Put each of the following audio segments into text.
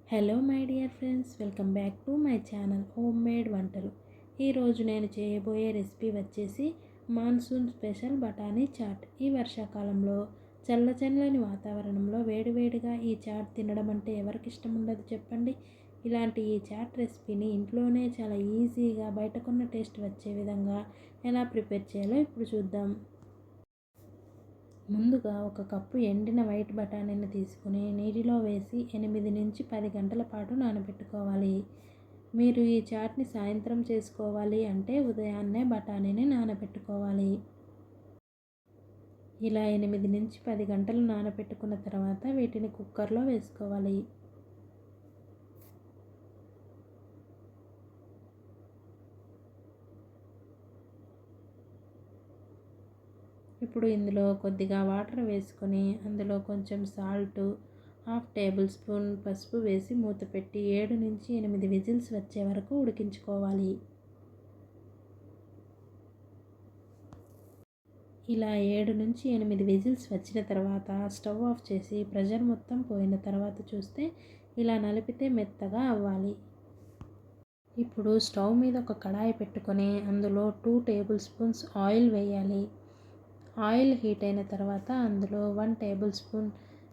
Hello my dear friends, welcome back to my channel home made వంటలు. ఈరోజు నేను చేయబోయే రెసిపీ వచ్చేసి మాన్సూన్ స్పెషల్ బఠానీ చాట్. ఈ వర్షాకాలంలో చల్లచల్లని వాతావరణంలో వేడివేడిగా ఈ చాట్ తినడం అంటే ఎవరికి ఇష్టం ఉండదు చెప్పండి. ఇలాంటి ఈ చాట్ రెసిపీని ఇంట్లోనే చాలా ఈజీగా బయటకున్న టేస్ట్ వచ్చే విధంగా ఎలా ప్రిపేర్ చేయాలో ఇప్పుడు చూద్దాం. ముందుగా ఒక కప్పు ఎండిన వైట్ బఠానీని తీసుకుని నీటిలో వేసి 8 నుంచి 10 గంటల పాటు నానబెట్టుకోవాలి. మీరు ఈ చాట్ని సాయంత్రం చేసుకోవాలి అంటే ఉదయాన్నే బఠానీని నానబెట్టుకోవాలి. ఇలా 8 నుంచి 10 గంటలు నానబెట్టుకున్న తర్వాత వీటిని కుక్కర్లో వేసుకోవాలి. ఇప్పుడు ఇందులో కొద్దిగా వాటర్ వేసుకొని అందులో కొంచెం సాల్ట్, హాఫ్ టేబుల్ స్పూన్ పసుపు వేసి మూత పెట్టి 7 నుంచి 8 విజిల్స్ వచ్చే వరకు ఉడికించుకోవాలి. ఇలా 7 నుంచి 8 విజిల్స్ వచ్చిన తర్వాత స్టవ్ ఆఫ్ చేసి ప్రెషర్ మొత్తం పోయిన తర్వాత చూస్తే ఇలా నలిపితే మెత్తగా అవ్వాలి. ఇప్పుడు స్టవ్ మీద ఒక కడాయి పెట్టుకొని అందులో 2 టేబుల్ స్పూన్స్ ఆయిల్ వేయాలి. ఆయిల్ హీట్ అయిన తర్వాత అందులో 1 టేబుల్ స్పూన్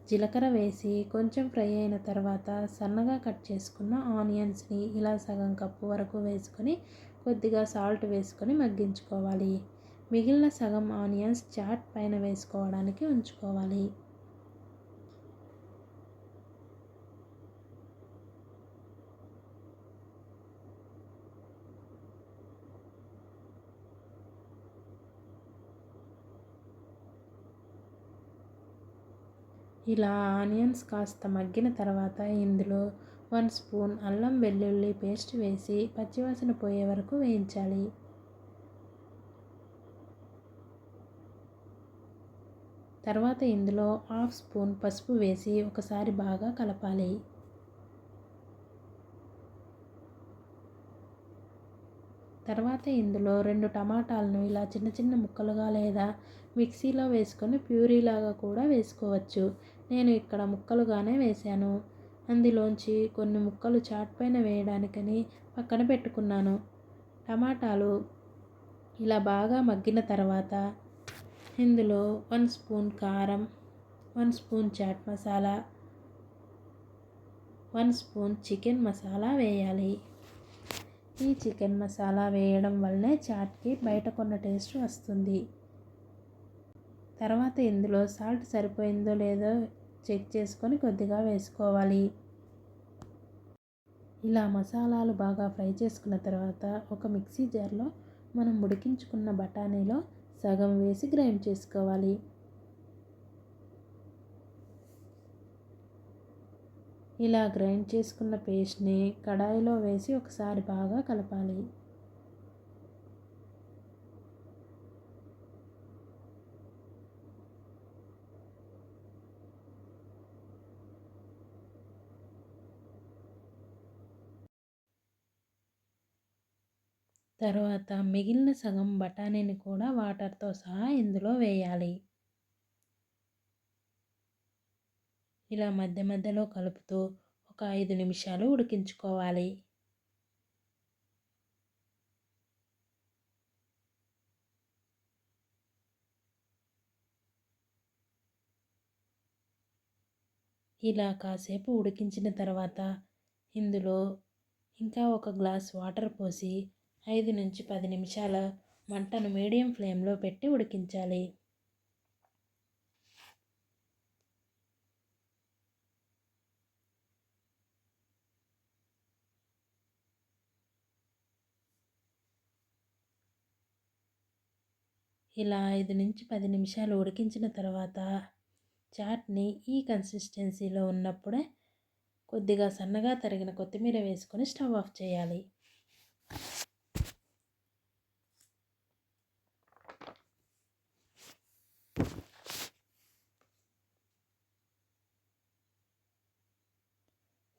జీలకర్ర వేసి కొంచెం ఫ్రై అయిన తర్వాత సన్నగా కట్ చేసుకున్న ఆనియన్స్ని ఇలా సగం కప్పు వరకు వేసుకొని కొద్దిగా సాల్ట్ వేసుకొని మగ్గించుకోవాలి. మిగిలిన సగం ఆనియన్స్ చాట్ పైన వేసుకోవడానికి ఉంచుకోవాలి. ఇలా ఆనియన్స్ కాస్త మగ్గిన తర్వాత ఇందులో 1 స్పూన్ అల్లం వెల్లుల్లి పేస్ట్ వేసి పచ్చివాసన పోయే వరకు వేయించాలి. తర్వాత ఇందులో హాఫ్ స్పూన్ పసుపు వేసి ఒకసారి బాగా కలపాలి. తర్వాత ఇందులో 2 టమాటాలను ఇలా చిన్న చిన్న ముక్కలుగా లేదా మిక్సీలో వేసుకొని ప్యూరీలాగా కూడా వేసుకోవచ్చు. నేను ఇక్కడ ముక్కలుగానే వేశాను. అందులోంచి కొన్ని ముక్కలు చాట్ పైన వేయడానికని పక్కన పెట్టుకున్నాను. టమాటాలు ఇలా బాగా మగ్గిన తర్వాత ఇందులో 1 స్పూన్ కారం, 1 spoon chaat masala, 1 spoon chicken masala వేయాలి. ఈ చికెన్ మసాలా వేయడం వల్లనే చాట్కి బయట కొన్న టేస్ట్ వస్తుంది. తర్వాత ఇందులో సాల్ట్ సరిపోయిందో లేదో చెక్ చేసుకొని కొద్దిగా వేసుకోవాలి. ఇలా మసాలాలు బాగా ఫ్రై చేసుకున్న తర్వాత ఒక మిక్సీ జార్లో మనం ఉడికించుకున్న బఠానీలో సగం వేసి గ్రైండ్ చేసుకోవాలి. ఇలా గ్రైండ్ చేసుకున్న పేస్ట్ని కడాయిలో వేసి ఒకసారి బాగా కలపాలి. తర్వాత మిగిలిన సగం బఠానీని కూడా వాటర్తో సహా ఇందులో వేయాలి. ఇలా మధ్య మధ్యలో కలుపుతూ ఒక 5 నిమిషాలు ఉడికించుకోవాలి. ఇలా కాసేపు ఉడికించిన తర్వాత ఇందులో ఇంకా ఒక గ్లాస్ వాటర్ పోసి 5 నుంచి 10 నిమిషాల మంటను మీడియం ఫ్లేమ్లో పెట్టి ఉడికించాలి. ఇలా 5 నుంచి 10 నిమిషాలు ఉడికించిన తర్వాత చాట్ని ఈ కన్సిస్టెన్సీలో ఉన్నప్పుడే కొద్దిగా సన్నగా తరిగిన కొత్తిమీర వేసుకొని స్టవ్ ఆఫ్ చేయాలి.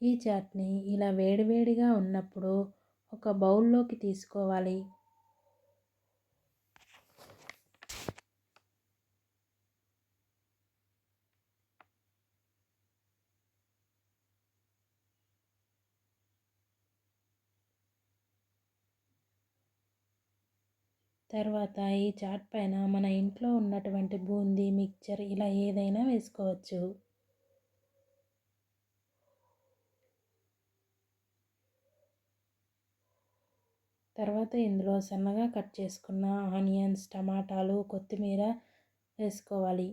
ఈ చాట్ని ఇలా వేడివేడిగా ఉన్నప్పుడు ఒక బౌల్లోకి తీసుకోవాలి. తర్వాత ఈ చాట్ పైన మన ఇంట్లో ఉన్నటువంటి బూందీ, మిక్చర్ ఇలా ఏదైనా వేసుకోవచ్చు. తర్వాత ఇందులో సన్నగా కట్ చేసుకున్న ఆనియన్స్, టమాటాలు, కొత్తిమీర వేసుకోవాలి.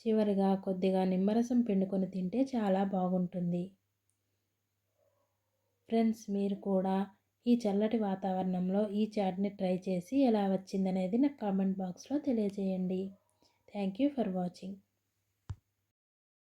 చివరిగా కొద్దిగా నిమ్మరసం పిండుకొని తింటే చాలా బాగుంటుంది. ఫ్రెండ్స్, మీరు కూడా ఈ చల్లటి వాతావరణంలో ఈ చాట్ని ట్రై చేసి ఎలా వచ్చిందనేది నాకు కామెంట్ బాక్స్లో తెలియజేయండి. Thank you for watching.